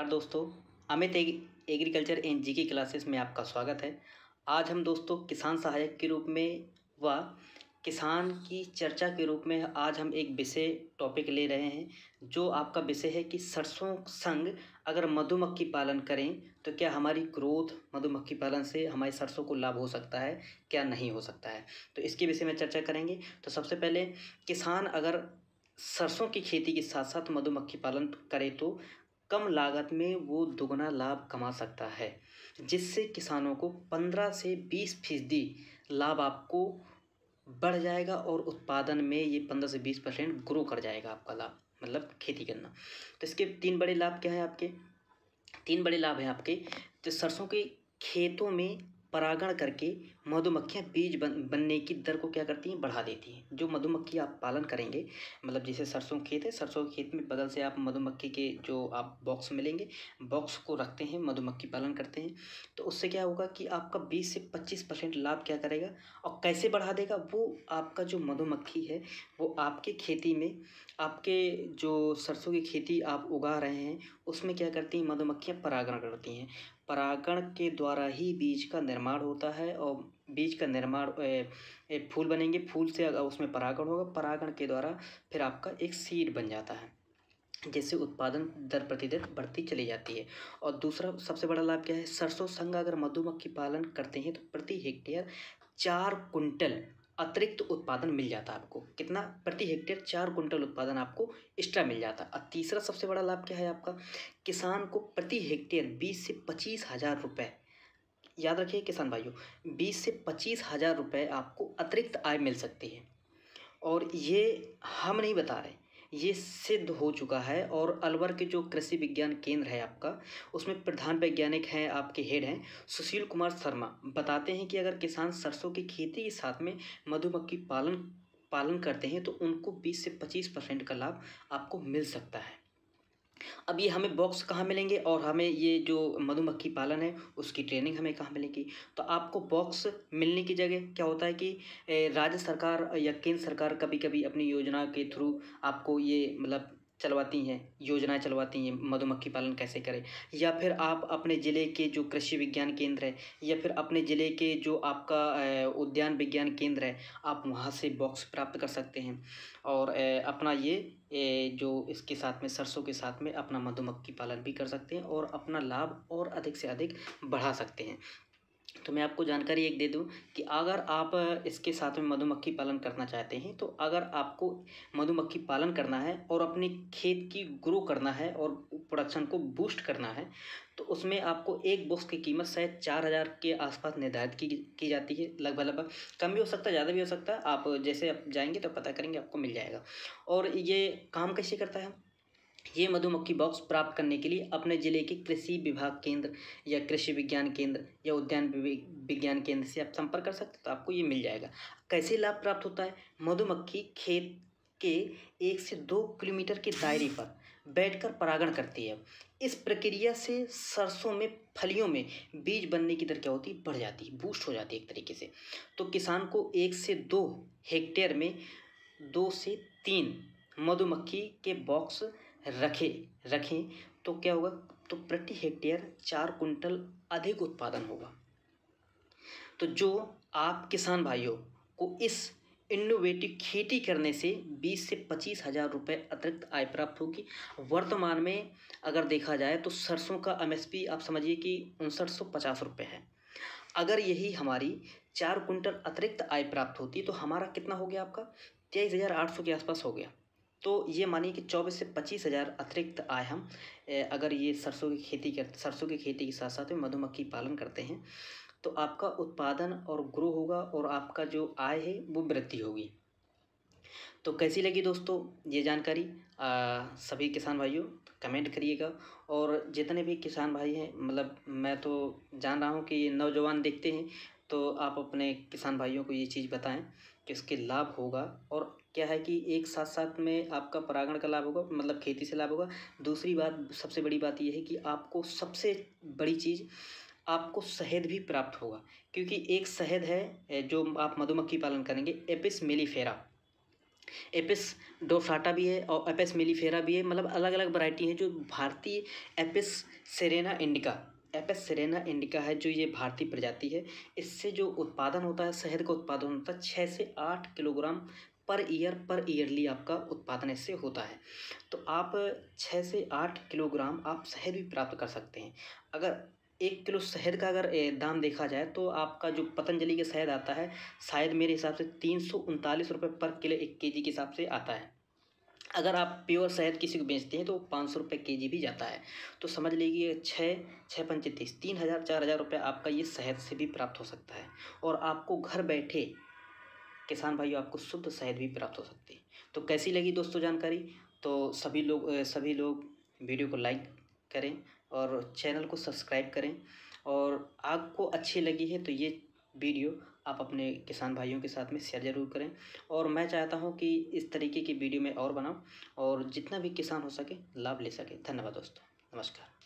नमस्कार दोस्तों। Amit agriculture and GK classes में आपका स्वागत है। आज हम दोस्तों किसान सहायक के रूप में व किसान की चर्चा के रूप में आज हम एक विषय टॉपिक ले रहे हैं, जो आपका विषय है कि सरसों संग अगर मधुमक्खी पालन करें तो क्या हमारी ग्रोथ मधुमक्खी पालन से हमारी सरसों को लाभ हो सकता है, क्या नहीं हो सकता है। तो इसके विषय में चर्चा करेंगे। तो सबसे पहले किसान अगर सरसों की खेती के साथ साथ मधुमक्खी पालन करे तो कम लागत में वो दुगना लाभ कमा सकता है, जिससे किसानों को 15 से 20% लाभ आपको बढ़ जाएगा और उत्पादन में ये 15 से 20% ग्रो कर जाएगा आपका लाभ, मतलब खेती करना। तो इसके 3 बड़े लाभ क्या है आपके? 3 बड़े लाभ हैं आपके। तो सरसों के खेतों में परागण करके मधुमक्खियां बीज बनने की दर को क्या करती हैं, बढ़ा देती हैं। जो मधुमक्खी आप पालन करेंगे, मतलब जैसे सरसों खेत है, सरसों के खेत में बगल से आप मधुमक्खी के जो आप बॉक्स मिलेंगे, बॉक्स को रखते हैं, मधुमक्खी पालन करते हैं, तो उससे क्या होगा कि आपका 20 से 25% लाभ क्या करेगा और कैसे बढ़ा देगा। वो आपका जो मधुमक्खी है वो आपके खेती में, आपके जो सरसों की खेती आप उगा रहे हैं उसमें क्या करती हैं, मधुमक्खियां परागण करती हैं। परागण के द्वारा ही बीज का निर्माण होता है और बीज का निर्माण फूल बनेंगे, फूल से अगर उसमें परागण होगा, परागण के द्वारा फिर आपका एक सीड बन जाता है, जिससे उत्पादन दर प्रतिदिन बढ़ती चली जाती है। और दूसरा सबसे बड़ा लाभ क्या है, सरसों संग अगर मधुमक्खी पालन करते हैं तो प्रति हेक्टेयर 4 कुंटल अतिरिक्त उत्पादन मिल जाता है आपको। कितना? प्रति हेक्टेयर 4 कुंटल उत्पादन आपको एक्स्ट्रा मिल जाता है। और तीसरा सबसे बड़ा लाभ क्या है आपका, किसान को प्रति हेक्टेयर 20 से 25,000 रुपये, याद रखिए किसान भाइयों, 20 से 25,000 रुपये आपको अतिरिक्त आय मिल सकती है। और ये हम नहीं बता रहे, ये सिद्ध हो चुका है। और अलवर के जो कृषि विज्ञान केंद्र है आपका, उसमें प्रधान वैज्ञानिक हैं, आपके हेड हैं सुशील कुमार शर्मा, बताते हैं कि अगर किसान सरसों की खेती के साथ में मधुमक्खी पालन करते हैं तो उनको 20 से 25% का लाभ आपको मिल सकता है। अब ये हमें बॉक्स कहाँ मिलेंगे और हमें ये जो मधुमक्खी पालन है उसकी ट्रेनिंग हमें कहाँ मिलेगी? तो आपको बॉक्स मिलने की जगह क्या होता है कि राज्य सरकार या केंद्र सरकार कभी कभी अपनी योजना के थ्रू आपको ये मतलब चलवाती हैं, योजनाएं चलवाती हैं मधुमक्खी पालन कैसे करें। या फिर आप अपने ज़िले के जो कृषि विज्ञान केंद्र है या फिर अपने ज़िले के जो आपका उद्यान विज्ञान केंद्र है, आप वहाँ से बॉक्स प्राप्त कर सकते हैं और अपना ये जो इसके साथ में सरसों के साथ में अपना मधुमक्खी पालन भी कर सकते हैं और अपना लाभ और अधिक से अधिक बढ़ा सकते हैं। तो मैं आपको जानकारी एक दे दूं कि अगर आप इसके साथ में मधुमक्खी पालन करना चाहते हैं, तो अगर आपको मधुमक्खी पालन करना है और अपने खेत की ग्रो करना है और प्रोडक्शन को बूस्ट करना है, तो उसमें आपको एक बॉक्स की कीमत शायद 4,000 के आसपास निर्धारित की जाती है। लगभग कम भी हो सकता है, ज़्यादा भी हो सकता है। आप जैसे आप जाएंगे तो पता करेंगे, आपको मिल जाएगा। और ये काम कैसे करता है? ये मधुमक्खी बॉक्स प्राप्त करने के लिए अपने ज़िले के कृषि विभाग केंद्र या कृषि विज्ञान केंद्र या उद्यान विज्ञान केंद्र से आप संपर्क कर सकते हैं, तो आपको ये मिल जाएगा। कैसे लाभ प्राप्त होता है? मधुमक्खी खेत के 1 से 2 किलोमीटर के दायरे पर बैठकर परागण करती है। इस प्रक्रिया से सरसों में फलियों में बीज बनने की दर क्या होती है, बढ़ जाती है, बूस्ट हो जाती है एक तरीके से। तो किसान को 1 से 2 हेक्टेयर में 2 से 3 मधुमक्खी के बॉक्स रखें तो क्या होगा, तो प्रति हेक्टेयर 4 कुंटल अधिक उत्पादन होगा। तो जो आप किसान भाइयों को इस इनोवेटिव खेती करने से 20 से 25,000 रुपये अतिरिक्त आय प्राप्त होगी। वर्तमान में अगर देखा जाए तो सरसों का एमएसपी आप समझिए कि 5950 रुपये है। अगर यही हमारी 4 कुंटल अतिरिक्त आय प्राप्त होती तो हमारा कितना हो गया, आपका 23,800 के आसपास हो गया। तो ये मानिए कि 24 से 25,000 अतिरिक्त आय हम अगर ये सरसों की खेती के साथ साथ में मधुमक्खी पालन करते हैं तो आपका उत्पादन और ग्रो होगा और आपका जो आय है वो वृद्धि होगी। तो कैसी लगी दोस्तों ये जानकारी? सभी किसान भाइयों कमेंट करिएगा। और जितने भी किसान भाई हैं, मतलब मैं तो जान रहा हूँ कि ये नौजवान देखते हैं, तो आप अपने किसान भाइयों को ये चीज़ बताएं कि इसके लाभ होगा। और क्या है कि एक साथ साथ में आपका परागण का लाभ होगा, मतलब खेती से लाभ होगा। दूसरी बात, सबसे बड़ी बात यह है कि आपको सबसे बड़ी चीज़, आपको शहद भी प्राप्त होगा। क्योंकि एक शहद है जो आप मधुमक्खी पालन करेंगे, एपिस मेलिफेरा, एपिस डोर्साटा भी है और एपिस मेलिफेरा भी है, मतलब अलग अलग वैरायटी है। जो भारतीय Apis Serena indica, Apis Serena indica है, जो ये भारतीय प्रजाति है, इससे जो उत्पादन होता है, शहद का उत्पादन होता है 6 से 8 किलोग्राम पर ईयरली आपका उत्पादन इससे होता है। तो आप 6 से 8 किलोग्राम आप शहद भी प्राप्त कर सकते हैं। अगर 1 किलो शहद का अगर दाम देखा जाए तो आपका जो पतंजलि का शहद आता है, शायद मेरे हिसाब से 339 रुपये पर किलो 1 केजी के हिसाब से आता है। अगर आप प्योर शहद किसी को बेचते हैं तो 500 रुपये केजी भी जाता है। तो समझ लीजिए 6 पंचे 30, 3,000 4,000 रुपये आपका ये शहद से भी प्राप्त हो सकता है। और आपको घर बैठे किसान भाइयों आपको शुद्ध शहद भी प्राप्त हो सकती है। तो कैसी लगी दोस्तों जानकारी? तो सभी लोग वीडियो को लाइक करें और चैनल को सब्सक्राइब करें। और आपको अच्छी लगी है तो ये वीडियो आप अपने किसान भाइयों के साथ में शेयर ज़रूर करें। और मैं चाहता हूँ कि इस तरीके की वीडियो मैं और बनाऊँ और जितना भी किसान हो सके लाभ ले सके। धन्यवाद दोस्तों, नमस्कार।